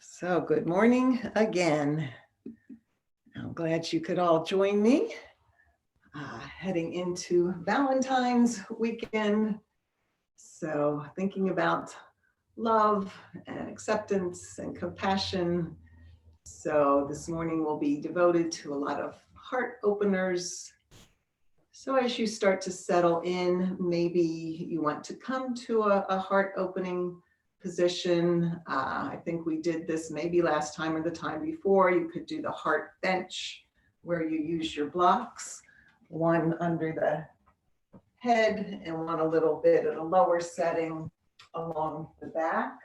So good morning again. I'm glad you could all join me. Heading into Valentine's weekend. So thinking about love and acceptance and compassion. So this morning will be devoted to a lot of heart openers. So as you start to settle in, maybe you want to come to a heart opening position. I think we did this maybe last time or the time before. You could do the heart bench where you use your blocks, one under the head and one a little bit at a lower setting along the back,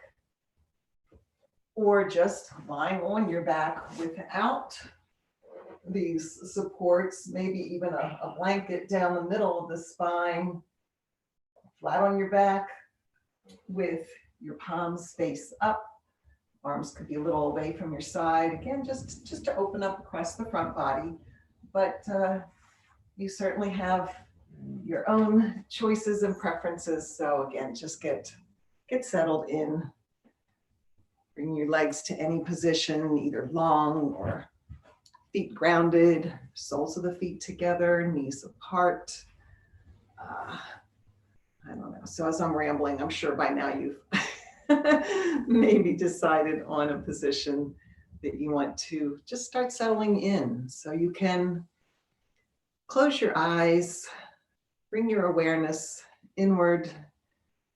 or just lying on your back without these supports, maybe even a blanket down the middle of the spine, flat on your back with your palms face up. Arms could be a little away from your side. Again, just to open up across the front body. But you certainly have your own choices and preferences. So again, just get settled in. Bring your legs to any position, either long or feet grounded, soles of the feet together, knees apart. I don't know. So as I'm rambling, I'm sure by now you've maybe decided on a position that you want to just start settling in. So you can close your eyes, bring your awareness inward,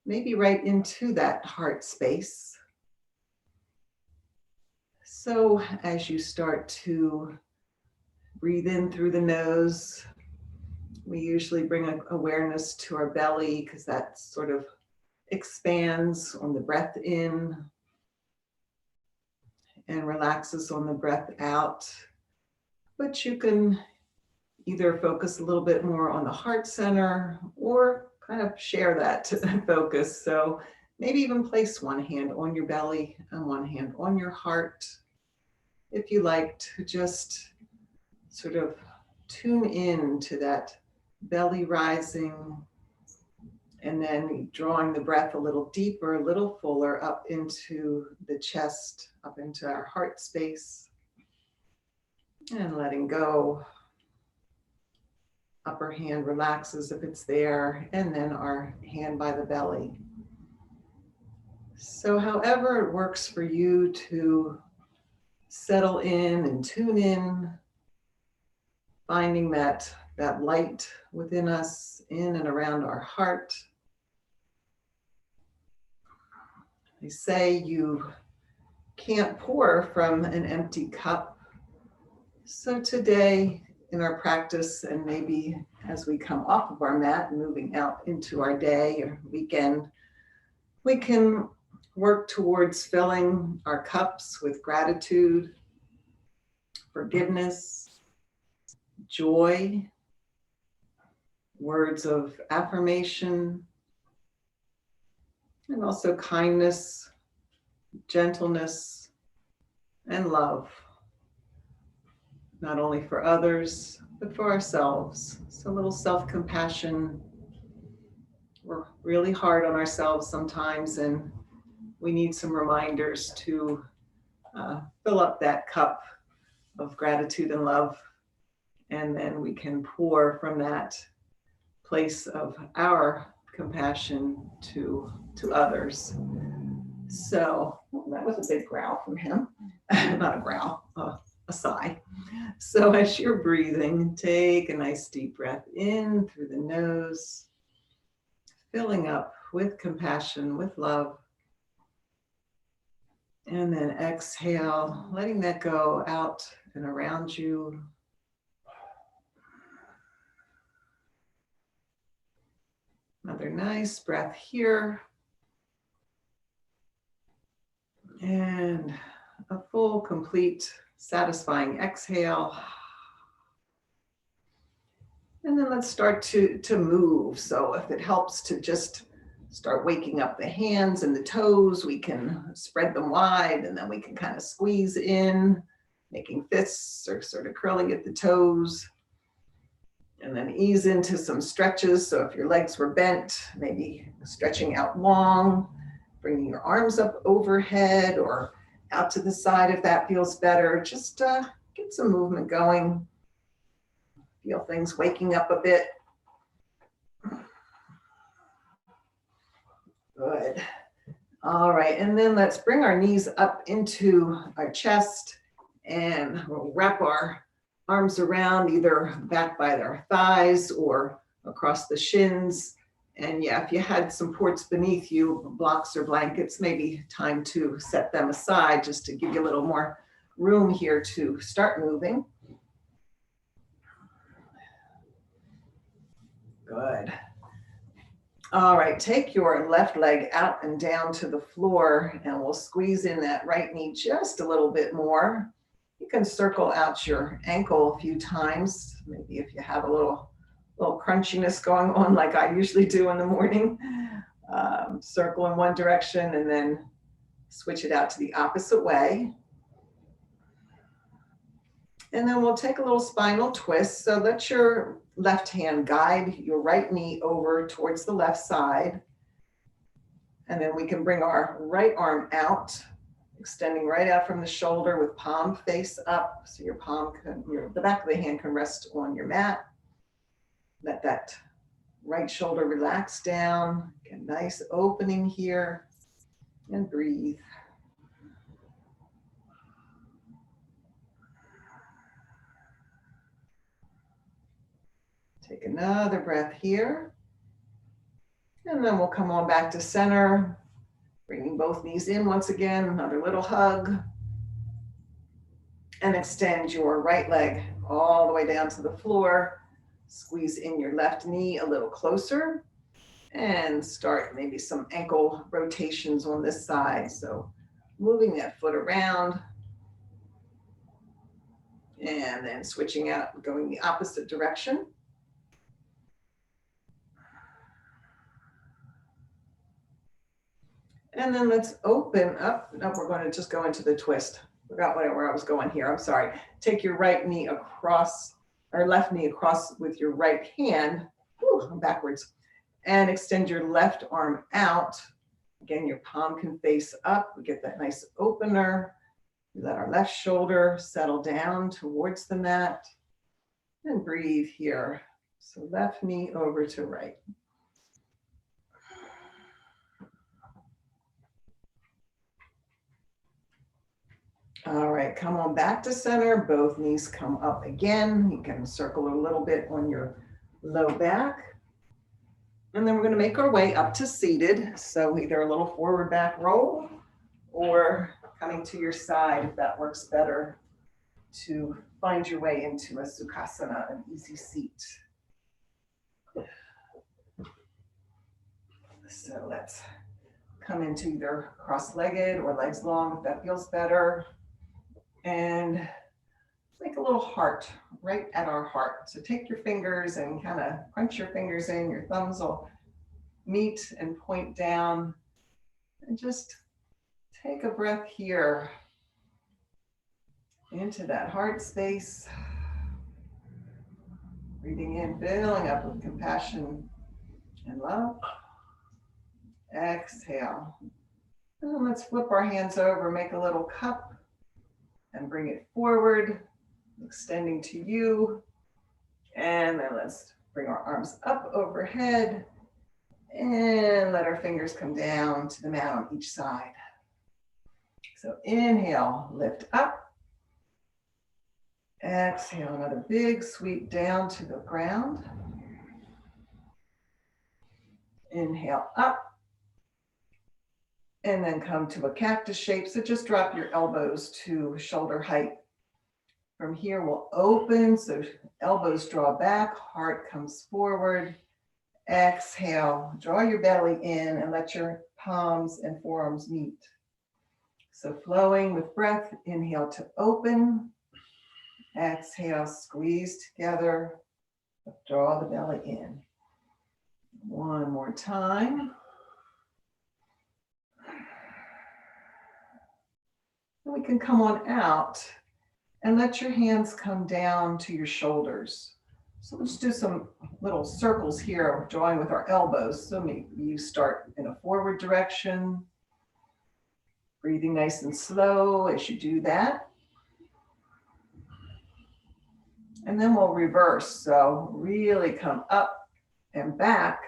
maybe right into that heart space. So as you start to breathe in through the nose, we usually bring awareness to our belly because that sort of expands on the breath in and relaxes on the breath out. But you can either focus a little bit more on the heart center or kind of share that focus. So maybe even place one hand on your belly and one hand on your heart. If you like to just sort of tune in to that belly rising and then drawing the breath a little deeper, a little fuller up into the chest, up into our heart space, and letting go. Upper hand relaxes if it's there, and then our hand by the belly. So however it works for you to settle in and tune in, finding that light within us, in and around our heart. They say you can't pour from an empty cup. So today in our practice, and maybe as we come off of our mat and moving out into our day or weekend, we can work towards filling our cups with gratitude, forgiveness, joy, words of affirmation, and also kindness, gentleness, and love, not only for others, but for ourselves. So a little self-compassion. We're really hard on ourselves sometimes, and we need some reminders to fill up that cup of gratitude and love, and then we can pour from that place of our compassion to others. So that was a big growl from him. Not a growl, a sigh. So as you're breathing, take a nice deep breath in through the nose, filling up with compassion, with love. And then exhale, letting that go out and around you. Another nice breath here. And a full, complete, satisfying exhale. And then let's start to move. So if it helps to just start waking up the hands and the toes, we can spread them wide, and then we can kind of squeeze in, making fists or sort of curling at the toes. And then ease into some stretches. So if your legs were bent, maybe stretching out long, bringing your arms up overhead or out to the side if that feels better. Just get some movement going. Feel things waking up a bit. Good. All right, and then let's bring our knees up into our chest and we'll wrap our arms around either back by their thighs or across the shins. And yeah, if you had some supports beneath you, blocks or blankets, maybe time to set them aside just to give you a little more room here to start moving. Good. All right, take your left leg out and down to the floor and we'll squeeze in that right knee just a little bit more. You can circle out your ankle a few times, maybe if you have a little crunchiness going on like I usually do in the morning. Circle in one direction and then switch it out to the opposite way. And then we'll take a little spinal twist. So let your left hand guide your right knee over towards the left side. And then we can bring our right arm out, extending right out from the shoulder with palm face up. So your the back of the hand can rest on your mat. Let that right shoulder relax down. Get a nice opening here and breathe. Take another breath here. And then we'll come on back to center, bringing both knees in once again, another little hug. And extend your right leg all the way down to the floor. Squeeze in your left knee a little closer and start maybe some ankle rotations on this side. So moving that foot around and then switching out, going the opposite direction. And then let's open up. No, we're going to just go into the twist. Forgot where I was going here. I'm sorry. Take your right knee across, or left knee across with your right hand. Whew, I'm backwards. And extend your left arm out. Again, your palm can face up. We get that nice opener. We let our left shoulder settle down towards the mat. And breathe here. So left knee over to right. All right, come on back to center. Both knees come up again. You can circle a little bit on your low back. And then we're going to make our way up to seated. So either a little forward back roll or coming to your side if that works better to find your way into a Sukhasana, an easy seat. So let's come into either cross-legged or legs long if that feels better. And make a little heart right at our heart. So take your fingers and kind of crunch your fingers in. Your thumbs will meet and point down. And just take a breath here into that heart space. Breathing in, filling up with compassion and love. Exhale. And then let's flip our hands over, make a little cup. And bring it forward, extending to you. And then let's bring our arms up overhead and let our fingers come down to the mat on each side. So inhale, lift up. Exhale, another big sweep down to the ground. Inhale up. And then come to a cactus shape. So just drop your elbows to shoulder height. From here, we'll open. So elbows draw back, heart comes forward. Exhale, draw your belly in and let your palms and forearms meet. So flowing with breath, inhale to open. Exhale, squeeze together. Draw the belly in. One more time. And we can come on out and let your hands come down to your shoulders. So let's do some little circles here, drawing with our elbows. So maybe you start in a forward direction, Breathing nice and slow as you do that. And then we'll reverse. So really come up and back,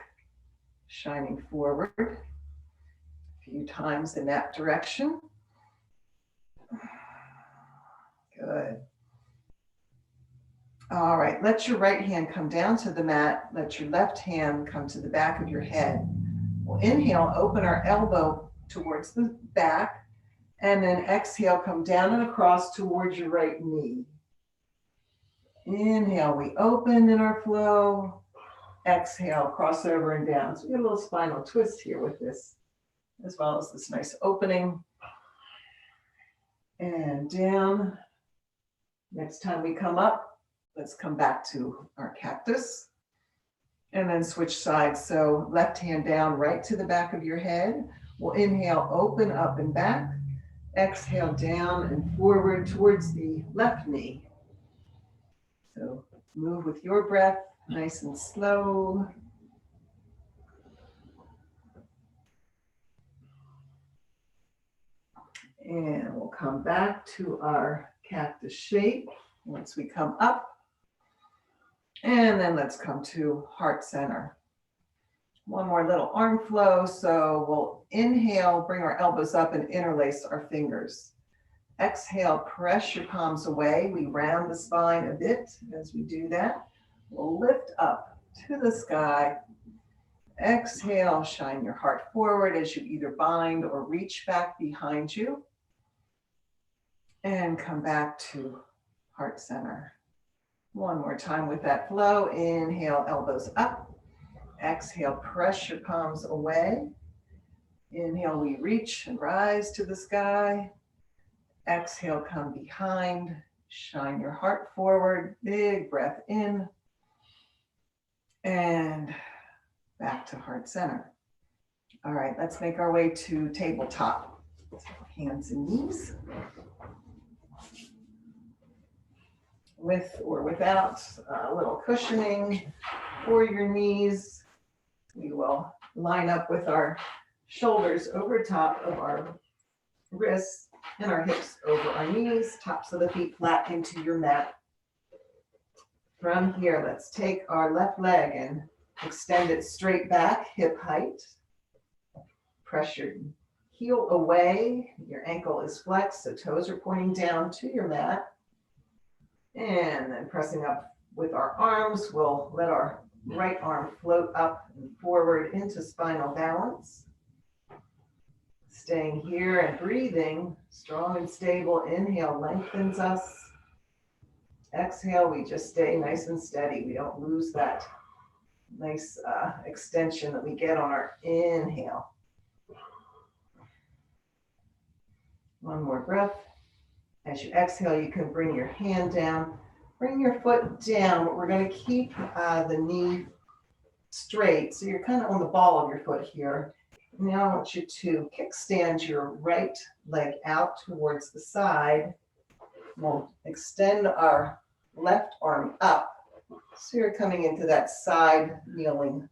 shining forward a few times in that direction. Good. All right, let your right hand come down to the mat. Let your left hand come to the back of your head. We'll inhale, open our elbow towards the back, and then exhale, come down and across towards your right knee. Inhale, we open in our flow. Exhale, cross over and down. So we get a little spinal twist here with this, as well as this nice opening. And down. Next time we come up, let's come back to our cactus. And then switch sides. So left hand down, right to the back of your head. We'll inhale, open up and back. Exhale, down and forward towards the left knee. So move with your breath, nice and slow. And we'll come back to our cactus shape once we come up. And then let's come to heart center. One more little arm flow. So we'll inhale, bring our elbows up and interlace our fingers. Exhale, press your palms away. We round the spine a bit as we do that. We'll lift up to the sky. Exhale, shine your heart forward as you either bind or reach back behind you. And come back to heart center. One more time with that flow. Inhale, elbows up. Exhale, press your palms away. Inhale, we reach and rise to the sky. Exhale, come behind. Shine your heart forward. Big breath in. And back to heart center. All right, let's make our way to tabletop. Hands and knees. With or without a little cushioning for your knees. We will line up with our shoulders over top of our wrists and our hips over our knees, tops of the feet flat into your mat. From here, let's take our left leg and extend it straight back, hip height. Press your heel away. Your ankle is flexed, so toes are pointing down to your mat. And then pressing up with our arms, we'll let our right arm float up and forward into spinal balance. Staying here and breathing, strong and stable. Inhale, lengthens us. Exhale, we just stay nice and steady. We don't lose that nice extension that we get on our inhale. One more breath. As you exhale, you can bring your hand down, bring your foot down, but we're going to keep the knee straight. So you're kind of on the ball of your foot here. Now I want you to kickstand your right leg out towards the side. We'll extend our left arm up. So you're coming into that side kneeling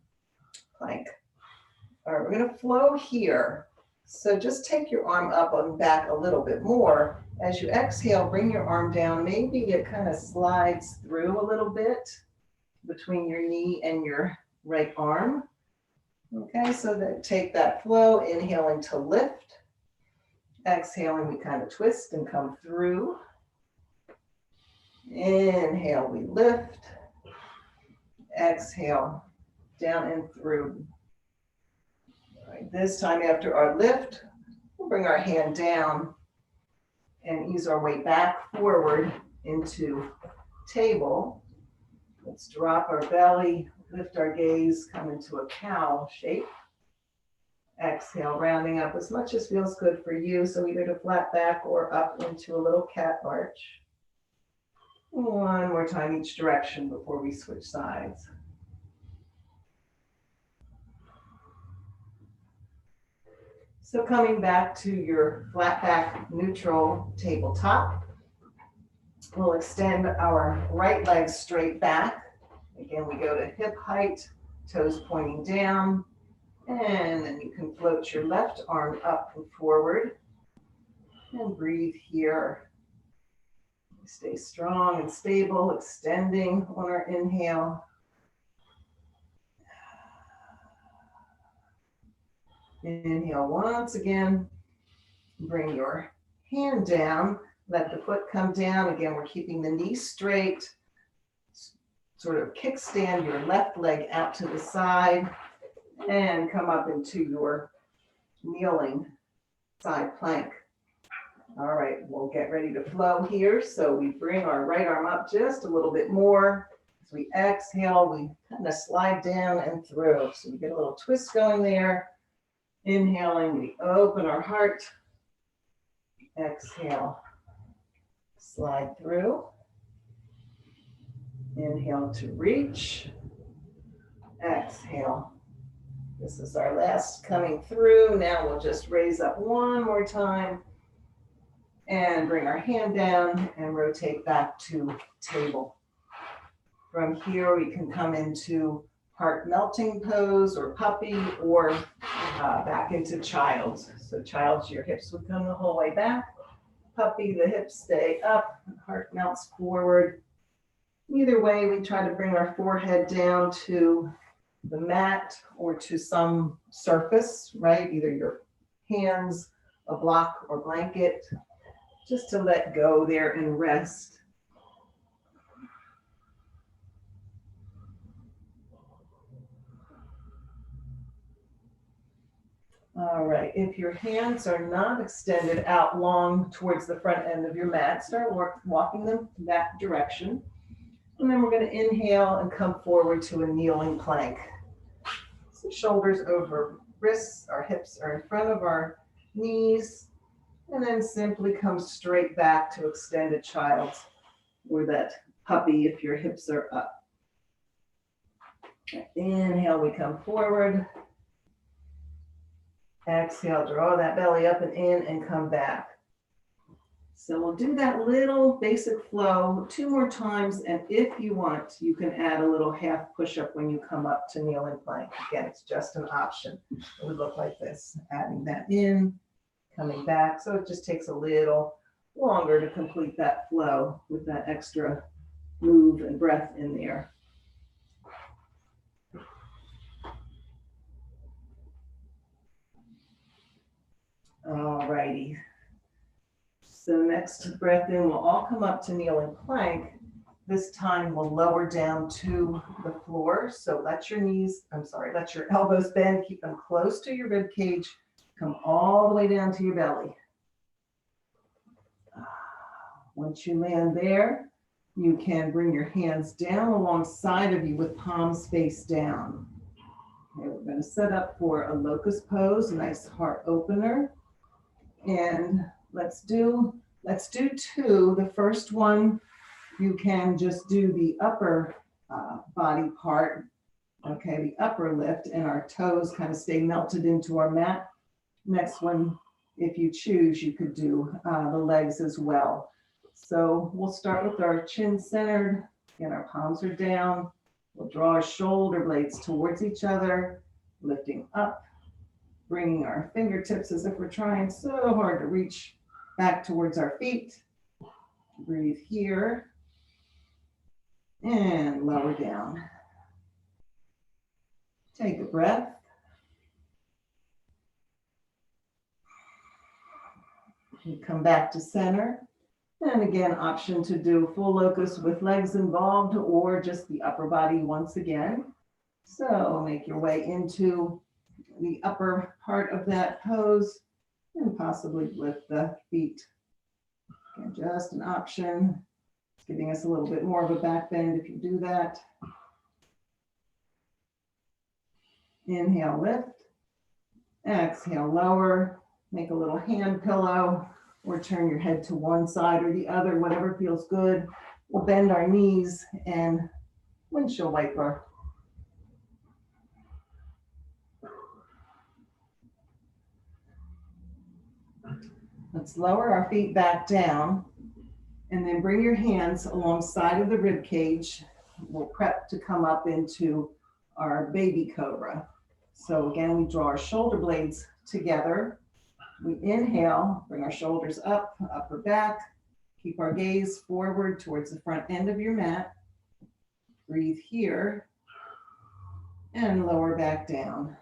plank. All right, we're going to flow here. So just take your arm up and back a little bit more. As you exhale, bring your arm down. Maybe it kind of slides through a little bit between your knee and your right arm. Okay, so that take that flow, inhaling to lift. Exhaling, we kind of twist and come through. Inhale, we lift. Exhale, down and through. All right, this time after our lift, we'll bring our hand down and ease our way back forward into table. Let's drop our belly, lift our gaze, come into a cow shape. Exhale, rounding up as much as feels good for you. So either to flat back or up into a little cat arch. One more time each direction before we switch sides. So coming back to your flat back neutral tabletop, we'll extend our right leg straight back. Again, we go to hip height, toes pointing down, and then you can float your left arm up and forward. And breathe here. Stay strong and stable, extending on our inhale. Inhale once again. Bring your hand down. Let the foot come down. Again, we're keeping the knee straight. Sort of kickstand your left leg out to the side and come up into your kneeling side plank. All right, we'll get ready to flow here. So we bring our right arm up just a little bit more. As we exhale, we kind of slide down and through. So we get a little twist going there. Inhaling, we open our heart. Exhale, slide through. Inhale to reach. Exhale. This is our last coming through. Now we'll just raise up one more time and bring our hand down and rotate back to table. From here, we can come into heart melting pose or puppy or back into child's. So child's, your hips would come the whole way back. Puppy, the hips stay up, heart melts forward. Either way, we try to bring our forehead down to the mat or to some surface, right? Either your hands, a block or blanket, just to let go there and rest. All right, if your hands are not extended out long towards the front end of your mat, start walking them that direction. And then we're going to inhale and come forward to a kneeling plank. So shoulders over wrists, our hips are in front of our knees, and then simply come straight back to extended child's or that puppy if your hips are up. Inhale, we come forward. Exhale, draw that belly up and in and come back. So we'll do that little basic flow 2 more times, and if you want, you can add a little half push-up when you come up to kneeling plank. Again, it's just an option. It would look like this, adding that in, coming back. So it just takes a little longer to complete that flow with that extra move and breath in there. All righty. So next breath in, we'll all come up to kneeling plank. This time we'll lower down to the floor. So let your elbows bend, keep them close to your rib cage. Come all the way down to your belly. Once you land there, you can bring your hands down alongside of you with palms face down. Okay, we're going to set up for a locust pose, a nice heart opener. And let's do 2. The first one, you can just do the upper body part, okay, the upper lift, and our toes kind of stay melted into our mat. Next one, if you choose, you could do the legs as well. So we'll start with our chin centered, and our palms are down. We'll draw our shoulder blades towards each other, lifting up, bringing our fingertips as if we're trying so hard to reach back towards our feet. Breathe here and lower down. Take a breath. You come back to center. And again, option to do full locust with legs involved or just the upper body once again. So make your way into the upper part of that pose and possibly lift the feet. Again, just an option. It's giving us a little bit more of a back bend if you do that. Inhale, lift. Exhale, lower. Make a little hand pillow or turn your head to one side or the other, whatever feels good. We'll bend our knees and windshield wiper. Let's lower our feet back down and then bring your hands alongside of the rib cage. We'll prep to come up into our baby cobra. So again, we draw our shoulder blades together, We inhale, bring our shoulders up, upper back. Keep our gaze forward towards the front end of your mat. Breathe here and lower back down.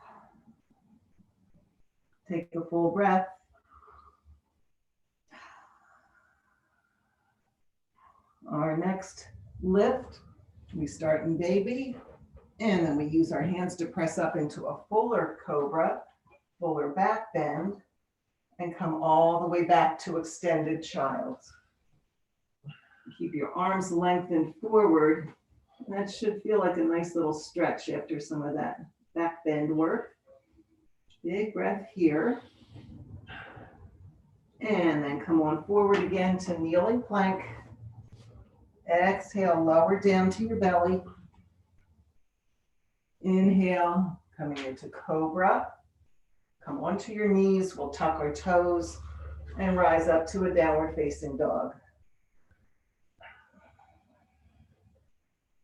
Take a full breath. Our next lift, we start in baby, and then we use our hands to press up into a fuller cobra, fuller back bend, and come all the way back to extended child. Keep your arms lengthened forward. That should feel like a nice little stretch after some of that back bend work. Big breath here. And then come on forward again to kneeling plank. Exhale, lower down to your belly. Inhale, coming into cobra. Come onto your knees, we'll tuck our toes and rise up to a downward facing dog.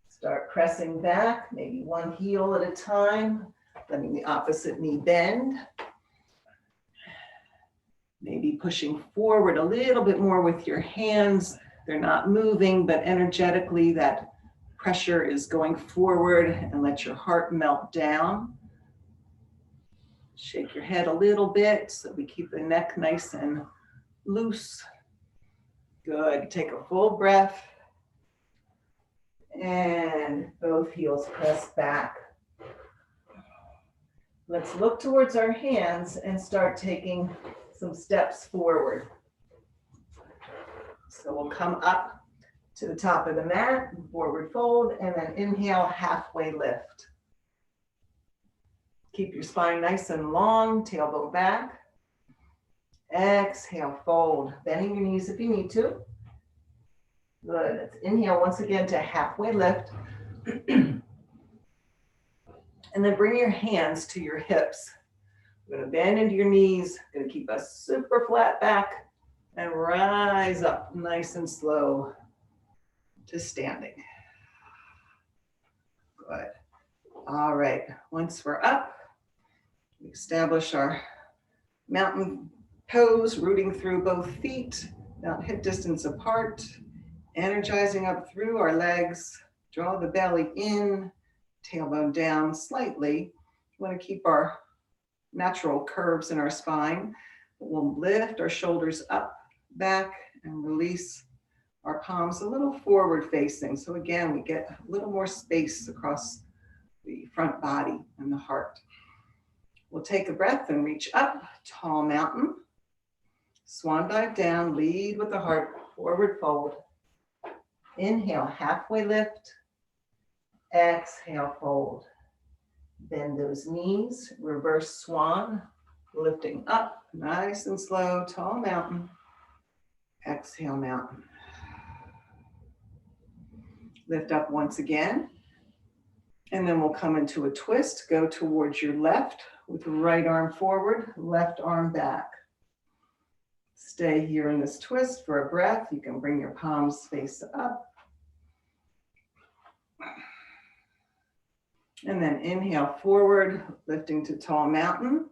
Start pressing back, maybe one heel at a time, letting the opposite knee bend. Maybe pushing forward a little bit more with your hands. They're not moving, but energetically that pressure is going forward, and let your heart melt down. Shake your head a little bit so we keep the neck nice and loose. Good. Take a full breath. And both heels press back. Let's look towards our hands and start taking some steps forward. So we'll come up to the top of the mat, forward fold, and then inhale, halfway lift. Keep your spine nice and long, tailbone back. Exhale, fold, bending your knees if you need to. Good. Let's inhale once again to halfway lift. And then bring your hands to your hips. We're going to bend into your knees, going to keep a super flat back and rise up nice and slow to standing. Good. All right. Once we're up, we establish our mountain pose, rooting through both feet, about hip distance apart, energizing up through our legs. Draw the belly in, tailbone down slightly. We want to keep our natural curves in our spine. We'll lift our shoulders up, back, and release our palms a little forward facing. So again, we get a little more space across the front body and the heart. We'll take a breath and reach up, tall mountain. Swan dive down, lead with the heart, forward fold. Inhale, halfway lift. Exhale, fold. Bend those knees, reverse swan, lifting up, nice and slow, tall mountain. Exhale, mountain. Lift up once again. And then we'll come into a twist, go towards your left with the right arm forward, left arm back. Stay here in this twist for a breath. You can bring your palms face up. And then inhale forward, lifting to tall mountain.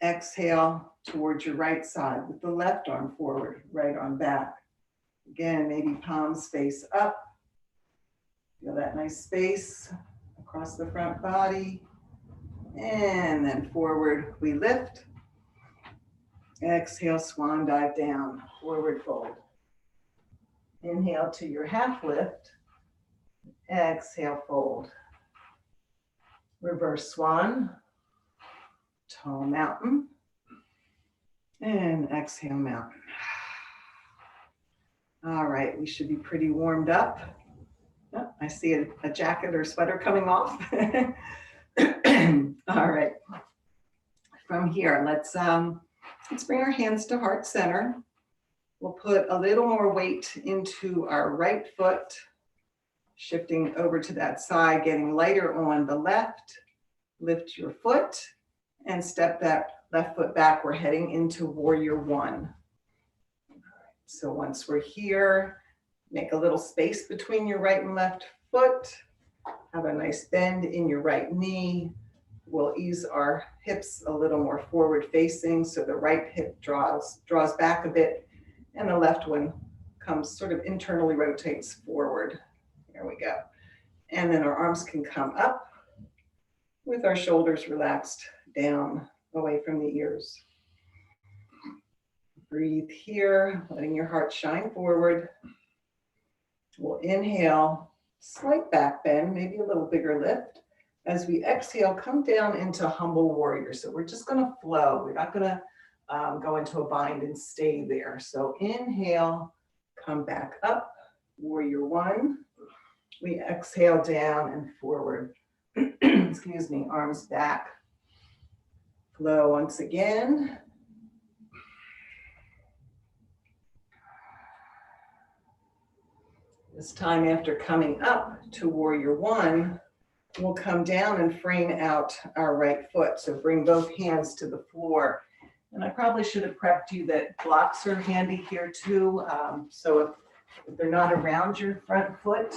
Exhale towards your right side with the left arm forward, right arm back. Again, maybe palms face up. Feel that nice space across the front body. And then forward we lift. Exhale, swan dive down, forward fold. Inhale to your half lift. Exhale, fold. Reverse swan, tall mountain, and exhale, mountain. All right, we should be pretty warmed up. Oh, I see a jacket or sweater coming off. All right, from here, let's bring our hands to heart center. We'll put a little more weight into our right foot, shifting over to that side, getting lighter on the left. Lift your foot and step that left foot back. We're heading into warrior one. So once we're here, make a little space between your right and left foot. Have a nice bend in your right knee. We'll ease our hips a little more forward facing, so the right hip draws back a bit, and the left one comes sort of internally rotates forward. There we go. And then our arms can come up with our shoulders relaxed down away from the ears. Breathe here, letting your heart shine forward. We'll inhale, slight back bend, maybe a little bigger lift. As we exhale, come down into humble warrior. So we're just gonna flow. We're not gonna go into a bind and stay there. So inhale, come back up, warrior one. We exhale down and forward. Excuse me, arms back. Flow once again. This time after coming up to warrior one, we'll come down and frame out our right foot. So bring both hands to the floor. And I probably should have prepped you that blocks are handy here too. So if they're not around your front foot,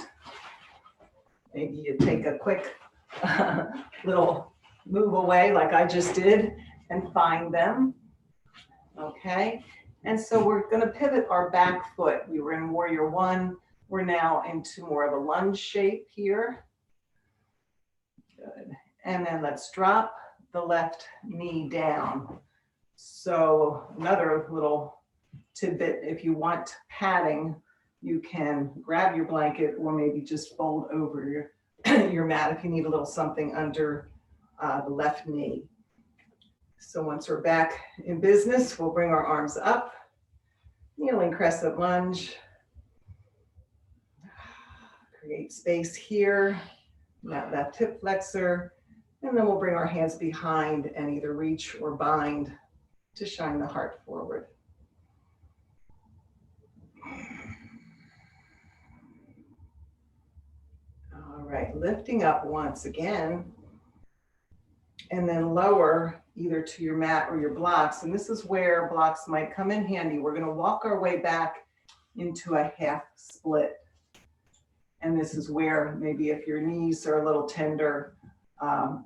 maybe you take a quick little move away like I just did and find them. Okay. And so we're going to pivot our back foot. We were in warrior one. We're now into more of a lunge shape here. Good. And then let's drop the left knee down. So another little tidbit, if you want padding, you can grab your blanket or maybe just fold over your mat if you need a little something under the left knee. So once we're back in business, we'll bring our arms up, kneeling crescent lunge. Create space here, that left hip flexor, and then we'll bring our hands behind and either reach or bind to shine the heart forward. All right, lifting up once again, and then lower either to your mat or your blocks. And this is where blocks might come in handy. We're gonna walk our way back into a half split. And this is where maybe if your knees are a little tender,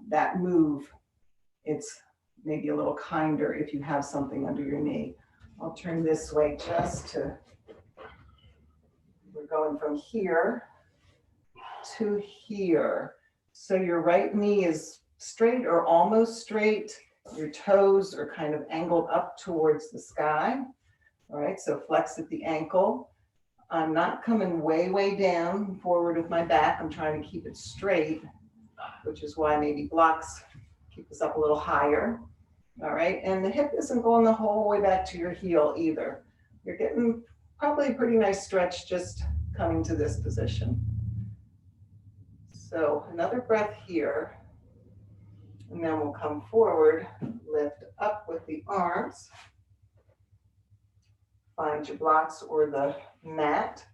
that move, it's maybe a little kinder if you have something under your knee. I'll turn this way just to, we're going from here to here. So your right knee is straight or almost straight. Your toes are kind of angled up towards the sky. All right, so flex at the ankle. I'm not coming way down forward with my back. I'm trying to keep it straight, which is why maybe blocks keep us up a little higher. All right, and the hip isn't going the whole way back to your heel either. You're getting probably a pretty nice stretch just coming to this position. So another breath here, and then we'll come forward, lift up with the arms. Find your blocks or the mat,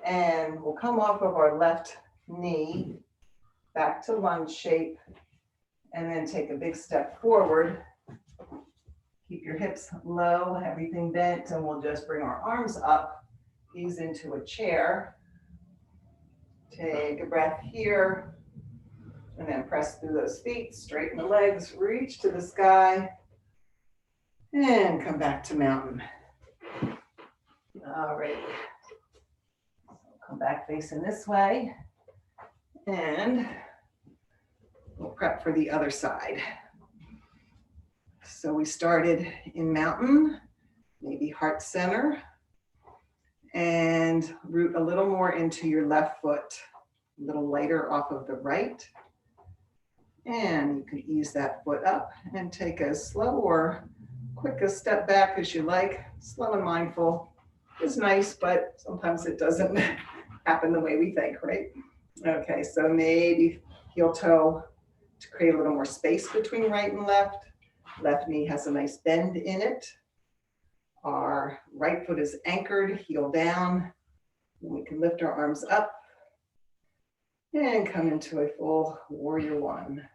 and we'll come off of our left knee back to lunge shape, and then take a big step forward. Keep your hips low, everything bent, and we'll just bring our arms up, ease into a chair. Take a breath here, and then press through those feet, straighten the legs, reach to the sky, and come back to mountain. All right, so come back facing this way, and we'll prep for the other side. So we started in mountain, maybe heart center, and root a little more into your left foot, a little lighter off of the right. And you can ease that foot up and take as slow or quick a step back as you like. Slow and mindful is nice, but sometimes it doesn't happen the way we think, right? Okay, so maybe heel toe to create a little more space between right and left. Left knee has a nice bend in it. Our right foot is anchored, heel down. We can lift our arms up and come into a full warrior one.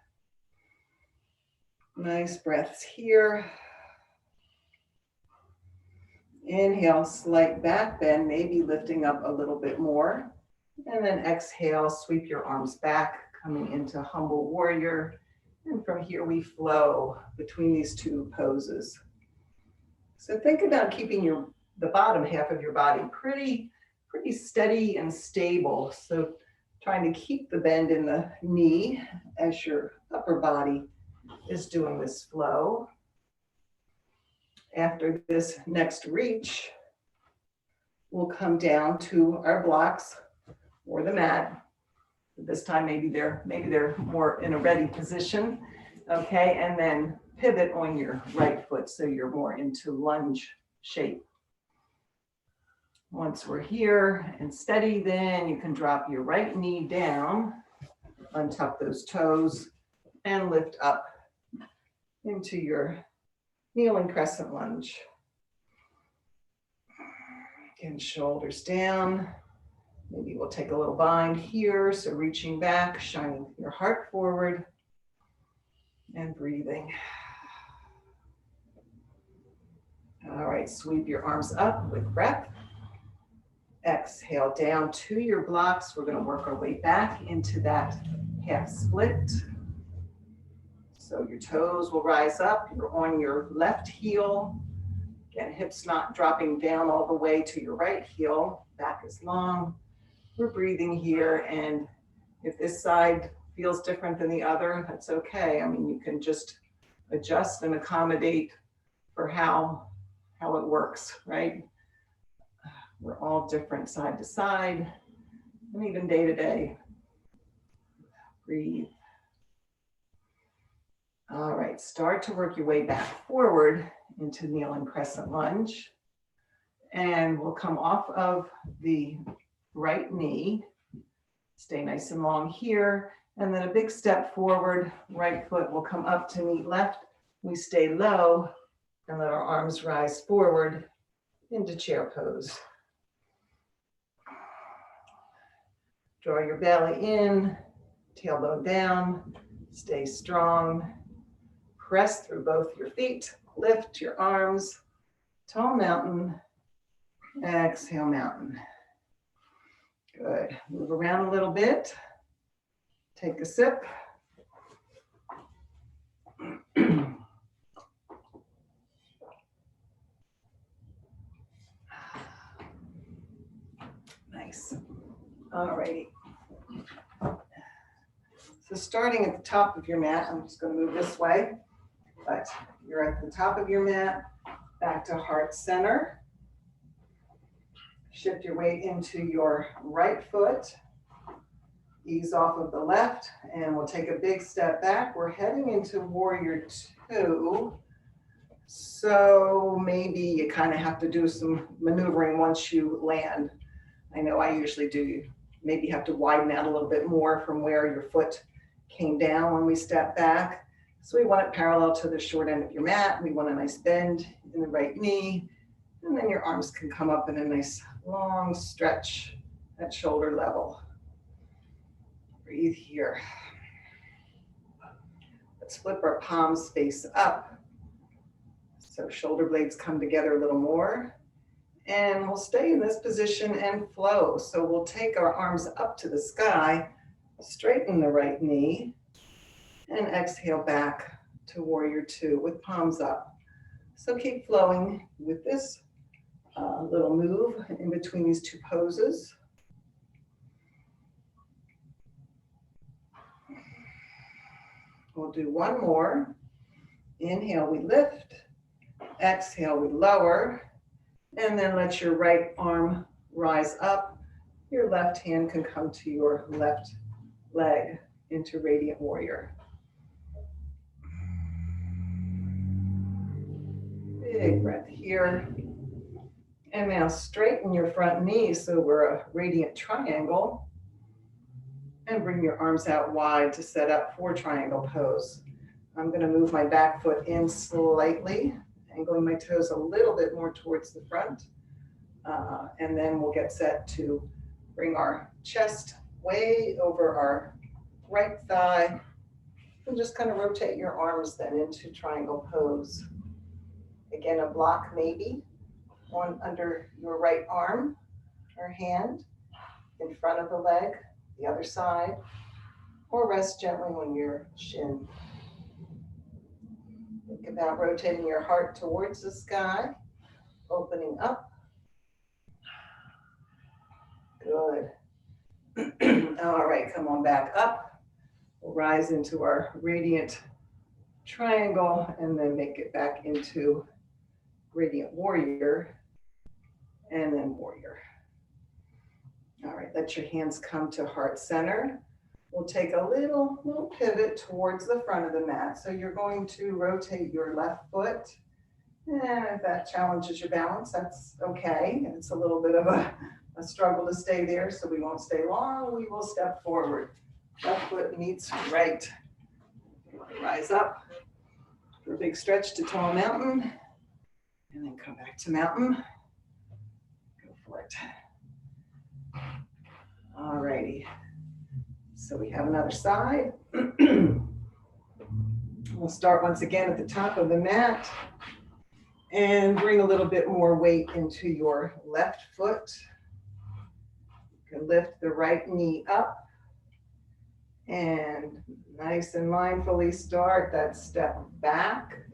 Nice breaths here. Inhale, slight back bend, maybe lifting up a little bit more. And then exhale, sweep your arms back, coming into humble warrior. And from here we flow between these two poses. So think about keeping the bottom half of your body pretty steady and stable. So trying to keep the bend in the knee as your upper body is doing this flow. After this next reach, we'll come down to our blocks or the mat. This time maybe they're more in a ready position. Okay, and then pivot on your right foot so you're more into lunge shape. Once we're here and steady, then you can drop your right knee down, untuck those toes, and lift up into your kneeling crescent lunge. Again, shoulders down. Maybe we'll take a little bind here. So reaching back, shining your heart forward, and breathing. All right, sweep your arms up with breath. Exhale down to your blocks. We're going to work our way back into that half split. So your toes will rise up. You're on your left heel. Again, hips not dropping down all the way to your right heel. Back is long. We're breathing here. And if this side feels different than the other, that's okay. I mean, you can just adjust and accommodate for how it works, right? We're all different side to side and even day to day. Breathe. All right, start to work your way back forward into kneeling crescent lunge. And we'll come off of the right knee. Stay nice and long here. And then a big step forward, right foot will come up to meet left. We stay low and let our arms rise forward into chair pose. Draw your belly in, tailbone down, stay strong. Press through both your feet, lift your arms, tall mountain, exhale mountain. Good, move around a little bit, take a sip. Nice, all righty. So starting at the top of your mat, I'm just going to move this way, but you're at the top of your mat, back to heart center. Shift your weight into your right foot, ease off of the left, and we'll take a big step back. We're heading into warrior two. So maybe you kind of have to do some maneuvering once you land. I know I usually do. You maybe have to widen out a little bit more from where your foot came down when we step back. So we want it parallel to the short end of your mat. We want a nice bend in the right knee. And then your arms can come up in a nice long stretch at shoulder level. Breathe here. Let's flip our palms face up. So shoulder blades come together a little more. And we'll stay in this position and flow. So we'll take our arms up to the sky, straighten the right knee, and exhale back to warrior two with palms up. So keep flowing with this little move in between these two poses. We'll do one more. Inhale, we lift. Exhale, we lower. And then let your right arm rise up. Your left hand can come to your left leg into Radiant Warrior. Big breath here. And now straighten your front knee so we're a radiant triangle. And bring your arms out wide to set up for triangle pose. I'm going to move my back foot in slightly, angling my toes a little bit more towards the front. And then we'll get set to bring our chest way over our right thigh. And just kind of rotate your arms then into triangle pose. Again, a block maybe on under your right arm or hand in front of the leg, the other side, or rest gently on your shin. Think about rotating your heart towards the sky, opening up. Good. All right, come on back up. We'll rise into our radiant triangle and then make it back into radiant warrior and then warrior. All right, let your hands come to heart center. We'll take a little pivot towards the front of the mat. So you're going to rotate your left foot. And if that challenges your balance, that's okay. It's a little bit of a struggle to stay there, so we won't stay long. We will step forward. Left foot meets right. Rise up for a big stretch to tall mountain. And then come back to mountain. Go for it. All righty. So we have another side. We'll start once again at the top of the mat and bring a little bit more weight into your left foot. You can lift the right knee up and nice and mindfully start that step back.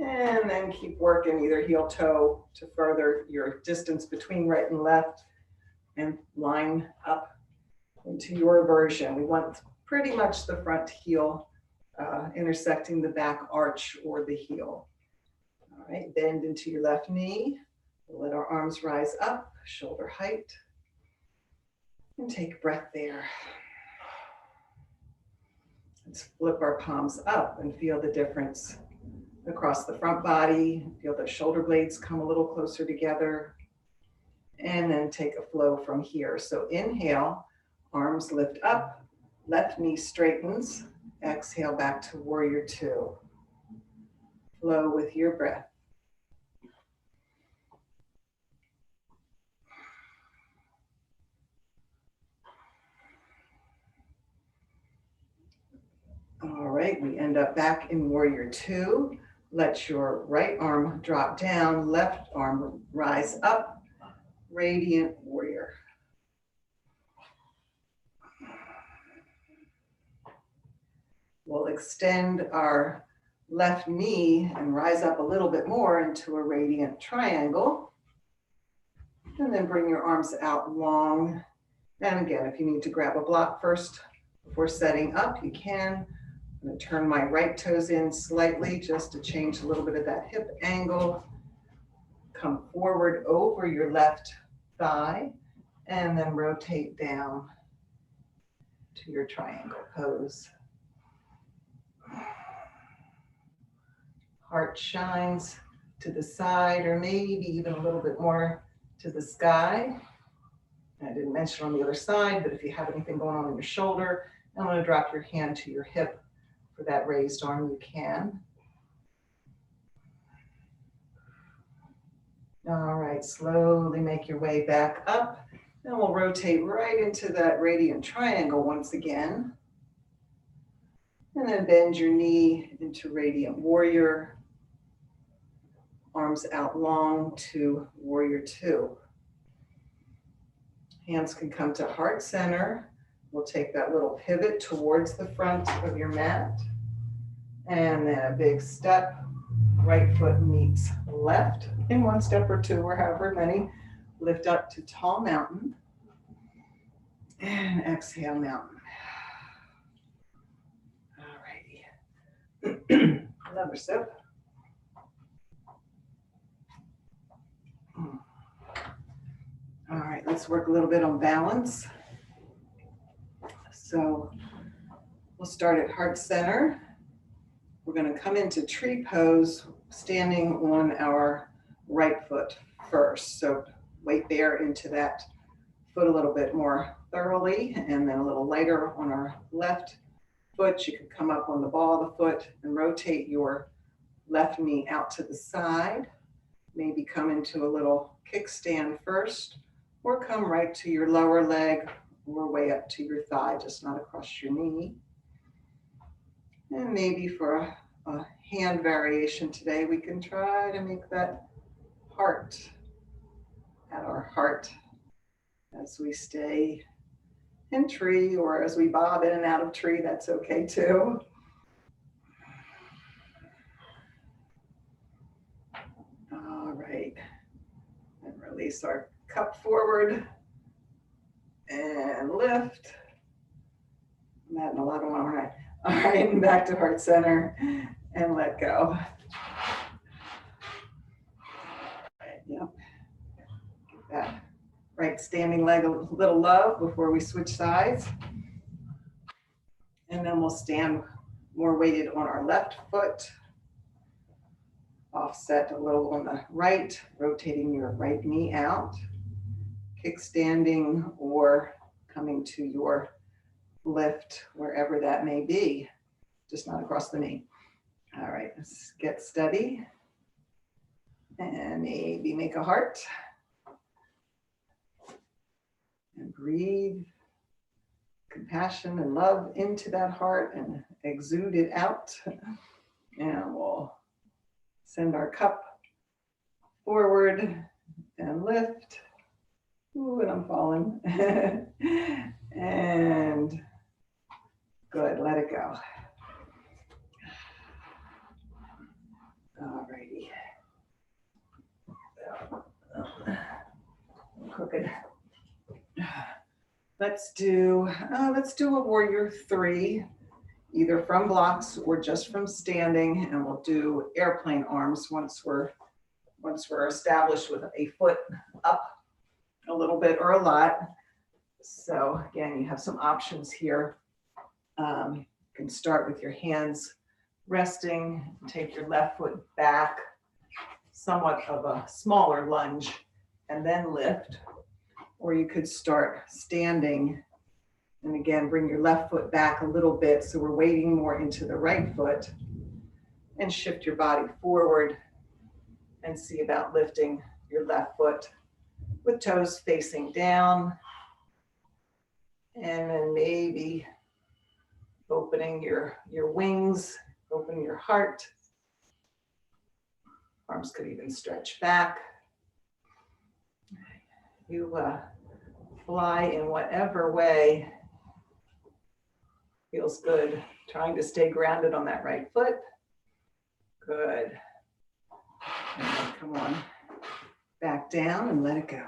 And then keep working either heel toe to further your distance between right and left and line up into your version. We want pretty much the front heel intersecting the back arch or the heel. All right, bend into your left knee. We'll let our arms rise up, shoulder height. And take a breath there. Let's flip our palms up and feel the difference across the front body. Feel the shoulder blades come a little closer together. And then take a flow from here. So inhale, arms lift up, left knee straightens. Exhale back to warrior two. Flow with your breath. All right, we end up back in warrior two. Let your right arm drop down, left arm rise up, radiant warrior. We'll extend our left knee and rise up a little bit more into a radiant triangle. And then bring your arms out long. And again, if you need to grab a block first before setting up, you can. I'm going to turn my right toes in slightly just to change a little bit of that hip angle. Come forward over your left thigh and then rotate down to your triangle pose. Heart shines to the side or maybe even a little bit more to the sky. I didn't mention on the other side, but if you have anything going on in your shoulder, I'm going to drop your hand to your hip for that raised arm, you can. All right, slowly make your way back up. Then we'll rotate right into that radiant triangle once again. And then bend your knee into radiant warrior. Arms out long to warrior two. Hands can come to heart center. We'll take that little pivot towards the front of your mat. And then a big step. Right foot meets left in one step or two or however many. Lift up to tall mountain. And exhale mountain. All righty. Another sip. All right, let's work a little bit on balance. So we'll start at heart center. We're going to come into tree pose, standing on our right foot first. So weight there into that foot a little bit more thoroughly, and then a little lighter on our left foot. You can come up on the ball of the foot and rotate your left knee out to the side. Maybe come into a little kickstand first, or come right to your lower leg or way up to your thigh, just not across your knee. And maybe for a hand variation today, we can try to make that heart at our heart as we stay in tree, or as we bob in and out of tree, that's okay too. release our cup forward and lift. I'm adding a lot of one, right? All right, and back to heart center and let go. Right, yep. Give that right standing leg a little love before we switch sides. And then we'll stand more weighted on our left foot. Offset a little on the right, rotating your right knee out. Kickstanding or coming to your lift, wherever that may be, just not across the knee. All right, let's get steady. And maybe make a heart. And breathe compassion and love into that heart and exude it out. And we'll send our cup forward and lift. Ooh, and I'm falling. And good, let it go. All righty. Crooked. Let's do a warrior 3, either from blocks or just from standing, and we'll do airplane arms once we're established with a foot up a little bit or a lot. So again, you have some options here. You can start with your hands resting, take your left foot back, somewhat of a smaller lunge, and then lift. Or you could start standing and again, bring your left foot back a little bit so we're weighting more into the right foot, and shift your body forward and see about lifting your left foot with toes facing down. And then maybe opening your wings, open your heart. Arms could even stretch back. You fly in whatever way feels good. Trying to stay grounded on that right foot. Good. And then come on back down and let it go.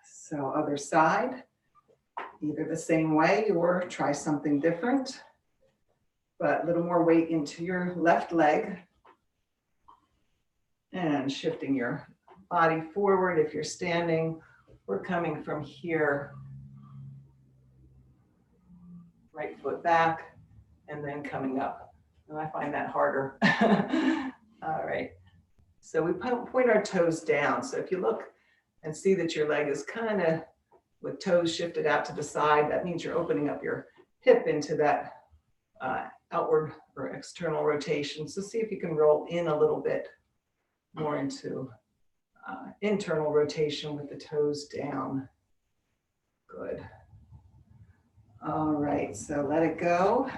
So other side, either the same way or try something different, but a little more weight into your left leg and shifting your body forward. If you're standing, we're coming from here, right foot back, and then coming up. And I find that harder. All right. So we point our toes down. So if you look and see that your leg is kind of with toes shifted out to the side, that means you're opening up your hip into that outward or external rotation. So see if you can roll in a little bit more into internal rotation with the toes down. Good. All right, so let it go.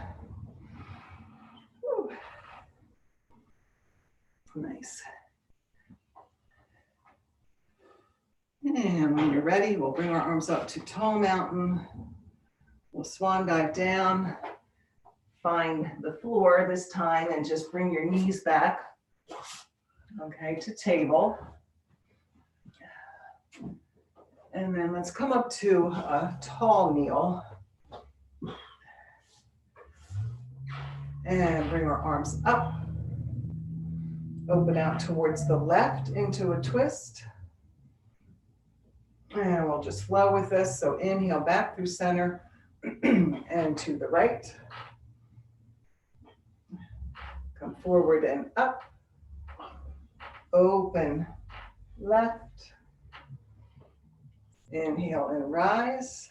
Whew. Nice. And when you're ready, we'll bring our arms up to tall mountain. We'll swan dive down, find the floor this time, and just bring your knees back, okay, to table. And then let's come up to a tall kneel. And bring our arms up. Open out towards the left into a twist. And we'll just flow with this. So inhale back through center and to the right. Come forward and up. Open left. Inhale and rise.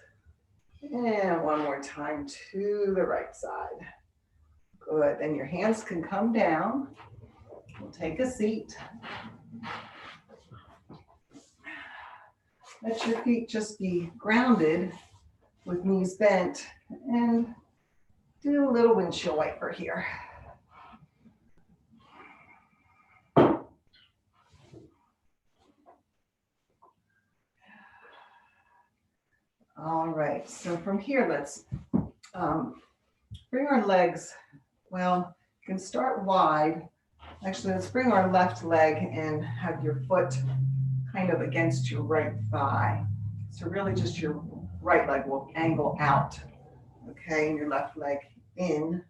And one more time to the right side. Good. Then your hands can come down. We'll take a seat. Let your feet just be grounded with knees bent, and do a little windshield wiper here. All right, so from here, let's bring our legs, well, you can start wide Actually, let's bring our left leg and have your foot kind of against your right thigh. So really just your right leg will angle out, okay, and your left leg in.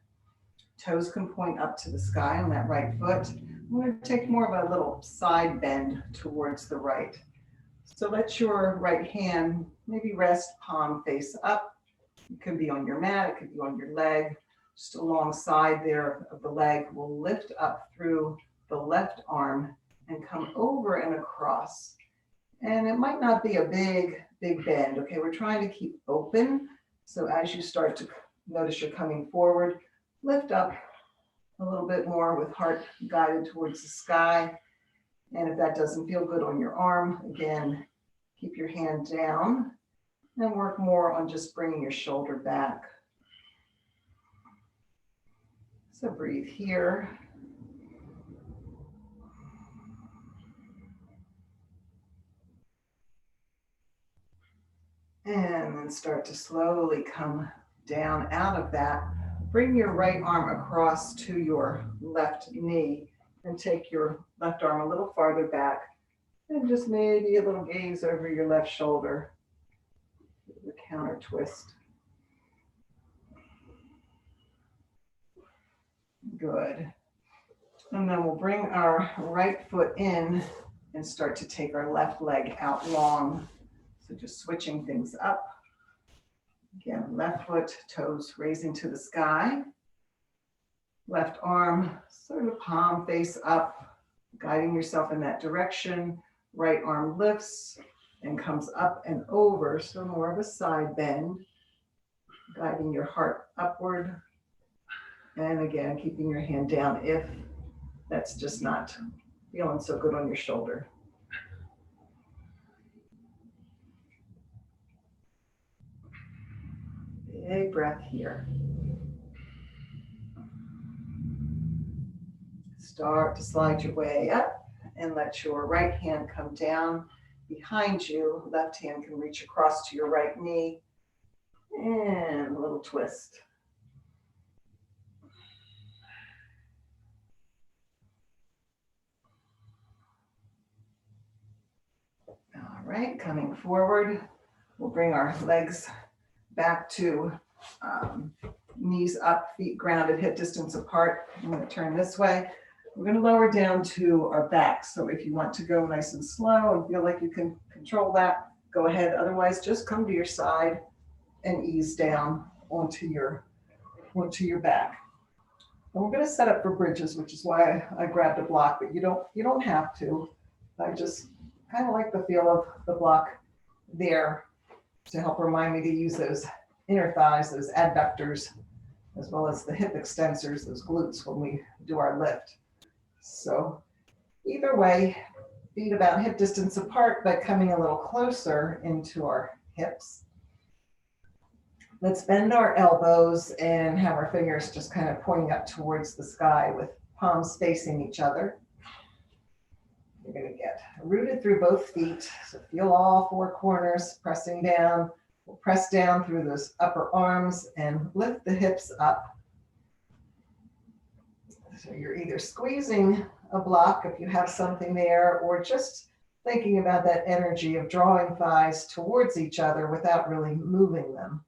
Toes can point up to the sky on that right foot. I'm going to take more of a little side bend towards the right. So let your right hand maybe rest palm face up. It could be on your mat, it could be on your leg. Just alongside there of the leg, we'll lift up through the left arm and come over and across. And it might not be a big bend, okay? We're trying to keep open. So as you start to notice you're coming forward, lift up a little bit more with heart guided towards the sky. And if that doesn't feel good on your arm, again, keep your hand down and work more on just bringing your shoulder back. So breathe here. And then start to slowly come down out of that. Bring your right arm across to your left knee and take your left arm a little farther back and just maybe a little gaze over your left shoulder. The counter twist. Good. And then we'll bring our right foot in and start to take our left leg out long. So just switching things up. Again, left foot, toes raising to the sky. Left arm, sort of palm face up, guiding yourself in that direction. Right arm lifts and comes up and over, so more of a side bend, guiding your heart upward. And again, keeping your hand down if that's just not feeling so good on your shoulder. Big breath here. Start to slide your way up and let your right hand come down behind you. Left hand can reach across to your right knee. And a little twist. All right, coming forward, we'll bring our legs back to knees up, feet grounded, hip distance apart. I'm going to turn this way. We're going to lower down to our back. So if you want to go nice and slow and feel like you can control that, go ahead. Otherwise, just come to your side and ease down onto your back. And we're going to set up for bridges, which is why I grabbed a block, but you don't have to. I just kind of like the feel of the block there to help remind me to use those inner thighs, those adductors, as well as the hip extensors, those glutes when we do our lift. So either way, feet about hip distance apart, but coming a little closer into our hips. Let's bend our elbows and have our fingers just kind of pointing up towards the sky with palms facing each other. You're going to get rooted through both feet. So feel all four corners pressing down. We'll press down through those upper arms and lift the hips up. So you're either squeezing a block if you have something there, or just thinking about that energy of drawing thighs towards each other without really moving them.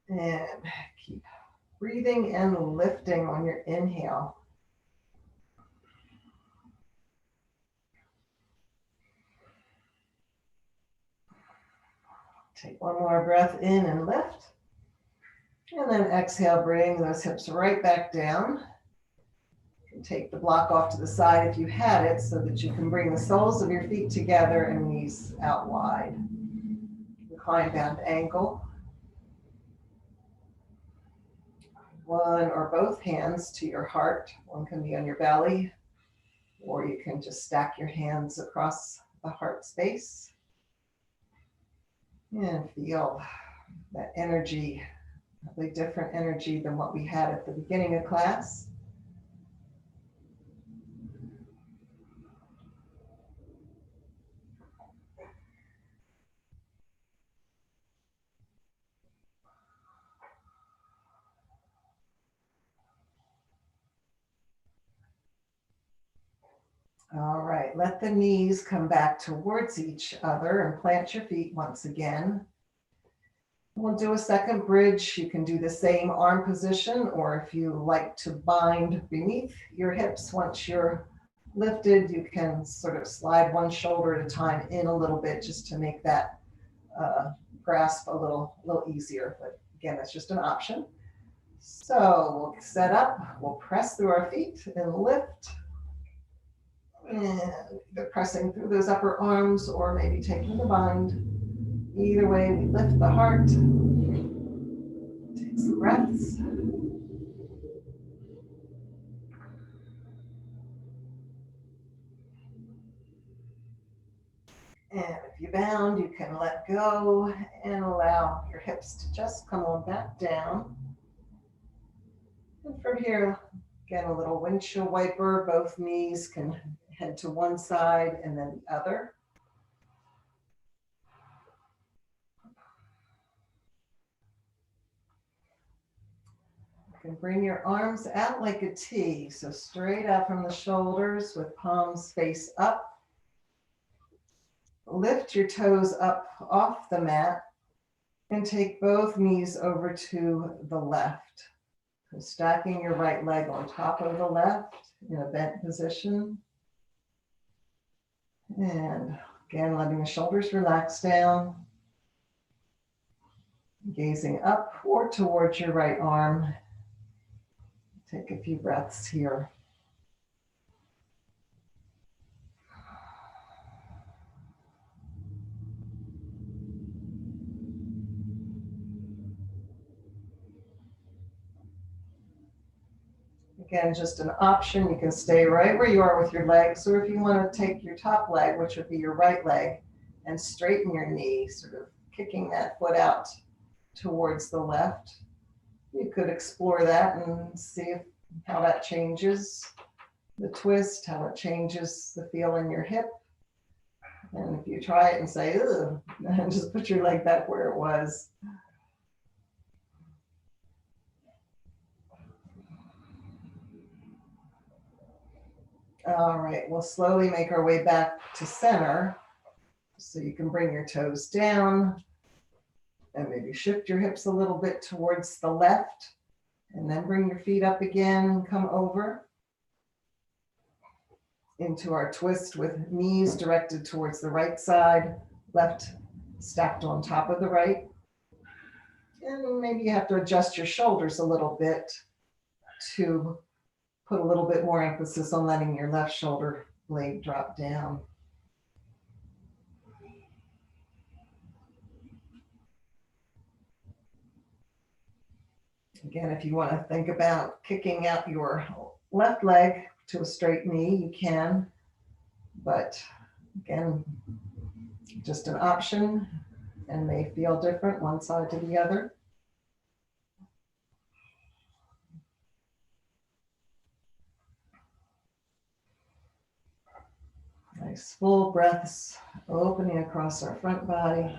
And keep breathing and lifting on your inhale. Take one more breath in and lift. And then exhale, bring those hips right back down. You can take the block off to the side if you had it so that you can bring the soles of your feet together and knees out wide. Recline down to ankle. One or both hands to your heart. One can be on your belly, or you can just stack your hands across the heart space. And feel that energy, a different energy than what we had at the beginning of class. All right, let the knees come back towards each other and plant your feet once again. We'll do a second bridge. You can do the same arm position, or if you like to bind beneath your hips, once you're lifted, you can sort of slide one shoulder at a time in a little bit just to make that grasp a little easier. But again, that's just an option. So we'll set up, we'll press through our feet and lift. And either pressing through those upper arms or maybe taking the bind. Either way, we lift the heart. Take some breaths. And if you're bound, you can let go and allow your hips to just come on back down. And from here, again, a little windshield wiper. Both knees can head to one side and then the other. You can bring your arms out like a T, so straight out from the shoulders with palms face up. Lift your toes up off the mat and take both knees over to the left. So stacking your right leg on top of the left in a bent position. And again, letting the shoulders relax down. Gazing up or towards your right arm. Take a few breaths here. Again, just an option. You can stay right where you are with your legs, or if you want to take your top leg, which would be your right leg, and straighten your knee, sort of kicking that foot out towards the left. You could explore that and see how that changes the twist, how it changes the feel in your hip. And if you try it and say, ugh, just put your leg back where it was. All right, we'll slowly make our way back to center. So you can bring your toes down and maybe shift your hips a little bit towards the left, and then bring your feet up again, come over into our twist with knees directed towards the right side, left stacked on top of the right. And maybe you have to adjust your shoulders a little bit to put a little bit more emphasis on letting your left shoulder blade drop down. Again, if you want to think about kicking out your left leg to a straight knee, you can. But again, just an option and may feel different one side to the other. Nice full breaths opening across our front body.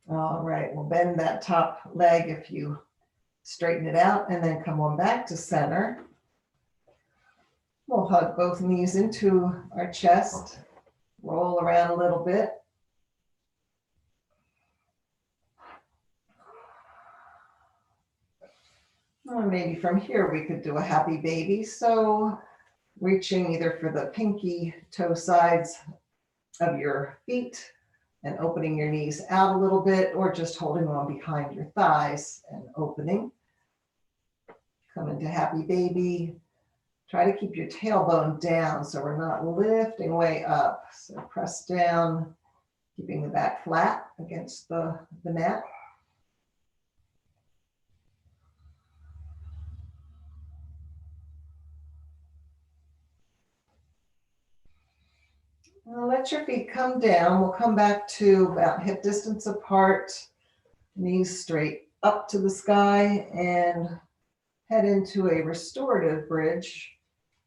All right, we'll bend that top leg if you straighten it out, and then come on back to center. We'll hug both knees into our chest, roll around a little bit. Or maybe from here we could do a happy baby. So reaching either for the pinky toe sides of your feet and opening your knees out a little bit, or just holding on behind your thighs and opening. Come into happy baby. Try to keep your tailbone down so we're not lifting way up. So press down, keeping the back flat against the mat. Now let your feet come down. We'll come back to about hip distance apart, knees straight up to the sky, and head into a restorative bridge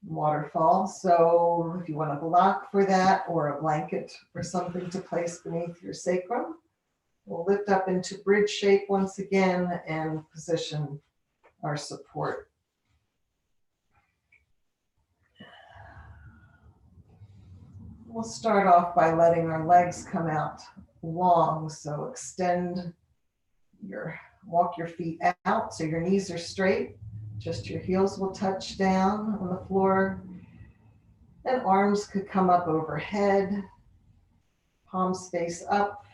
waterfall. So if you want a block for that or a blanket or something to place beneath your sacrum, We'll lift up into bridge shape once again and position our support. We'll start off by letting our legs come out long. So walk your feet out so your knees are straight. Just your heels will touch down on the floor. And arms could come up overhead. Palms face up.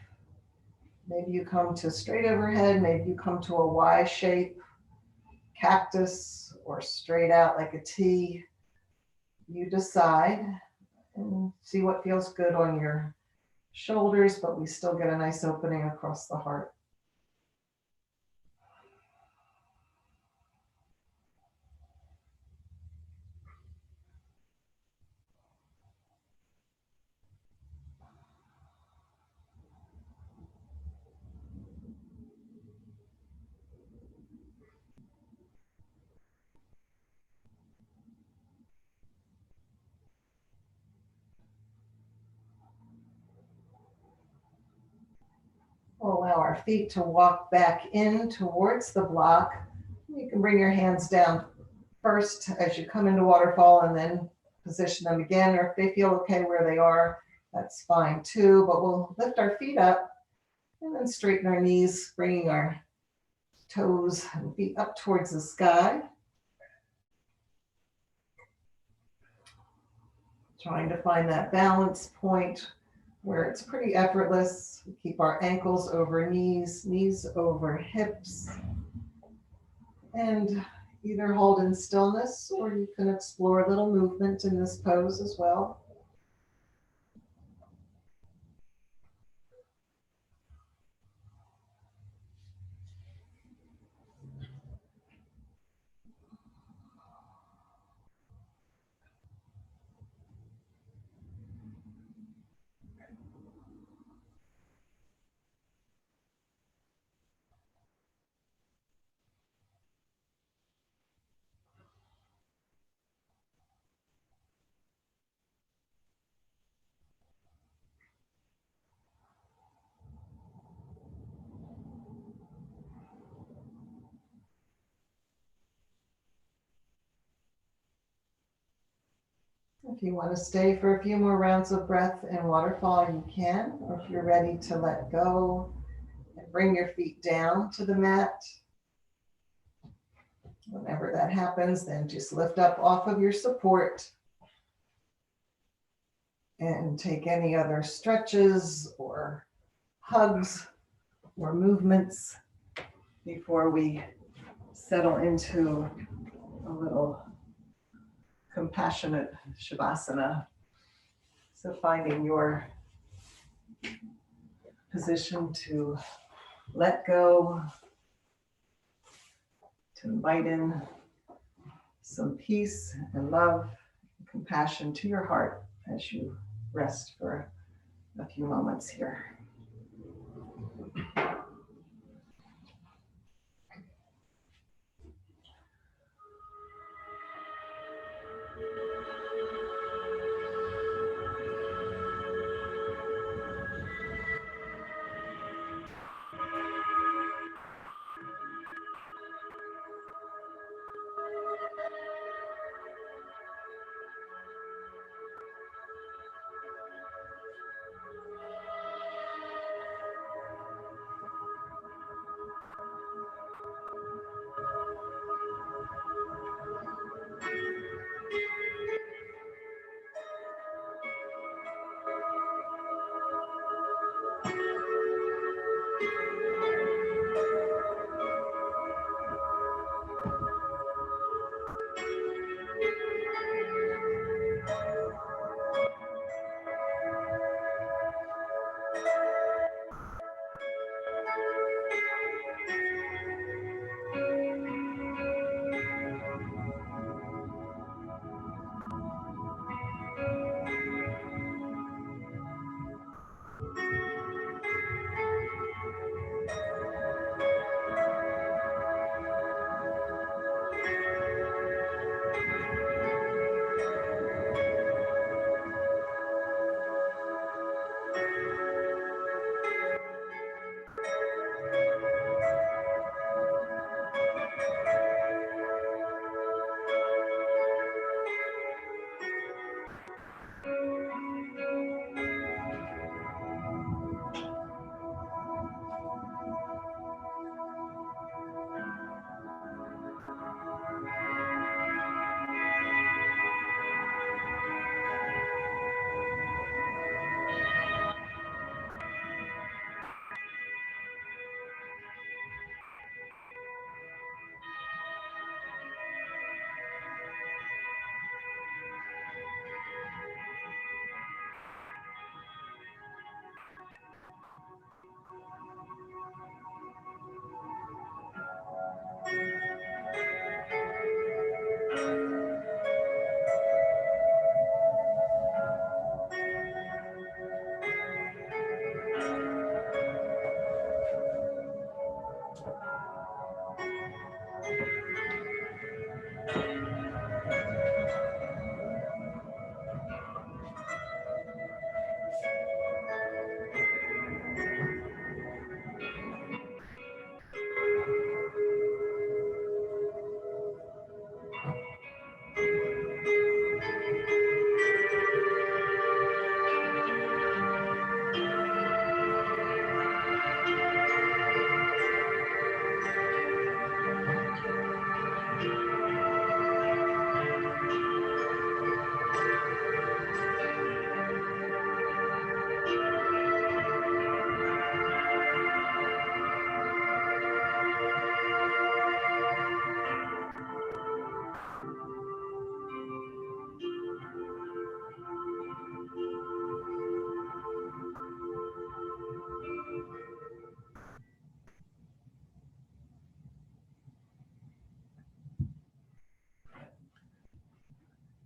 Maybe you come to straight overhead. Maybe you come to a Y shape, cactus, or straight out like a T. You decide and see what feels good on your shoulders, but we still get a nice opening across the heart. We'll allow our feet to walk back in towards the block. You can bring your hands down first as you come into waterfall and then position them again, or if they feel okay where they are, that's fine too. But we'll lift our feet up and then straighten our knees, bringing our toes and feet up towards the sky. Trying to find that balance point where it's pretty effortless. We keep our ankles over knees, knees over hips. And either hold in stillness or you can explore a little movement in this pose as well. If you want to stay for a few more rounds of breath and waterfall, you can, or if you're ready to let go and bring your feet down to the mat. Whenever that happens, then just lift up off of your support and take any other stretches or hugs or movements before we settle into a little compassionate Shavasana. So finding your position to let go, to invite in some peace and love and compassion to your heart as you rest for a few moments here.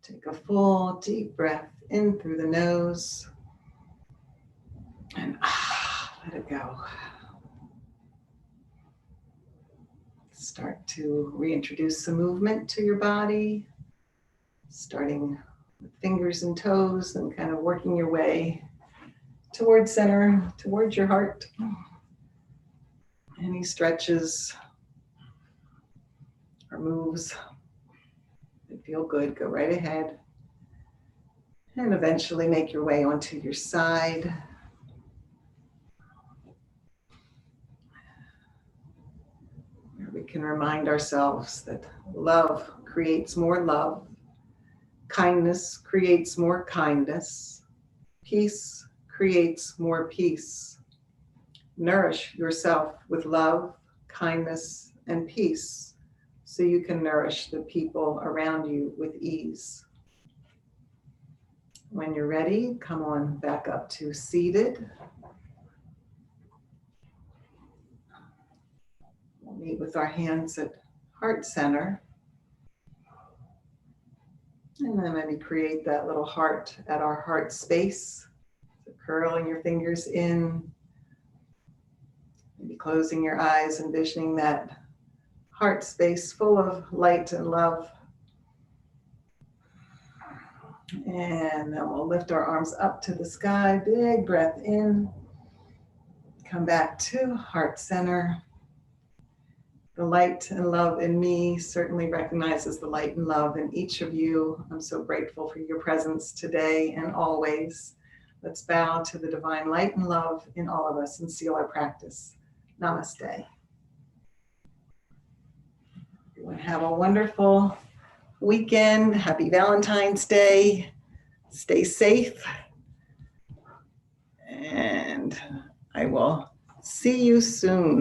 Take a full deep breath in through the nose and let it go. Start to reintroduce some movement to your body, starting with fingers and toes and kind of working your way towards center, towards your heart. Any stretches or moves that feel good, go right ahead. And eventually make your way onto your side. Where we can remind ourselves that love creates more love. Kindness creates more kindness. Peace creates more peace. Nourish yourself with love, kindness, and peace so you can nourish the people around you with ease. When you're ready, come on back up to seated. We'll meet with our hands at heart center. And then maybe create that little heart at our heart space. So curling your fingers in, maybe closing your eyes, envisioning that heart space full of light and love. And then we'll lift our arms up to the sky. Big breath in. Come back to heart center. The light and love in me certainly recognizes the light and love in each of you. I'm so grateful for your presence today and always. Let's bow to the divine light and love in all of us and seal our practice. Namaste. Everyone have a wonderful weekend. Happy Valentine's Day. Stay safe. And I will see you soon.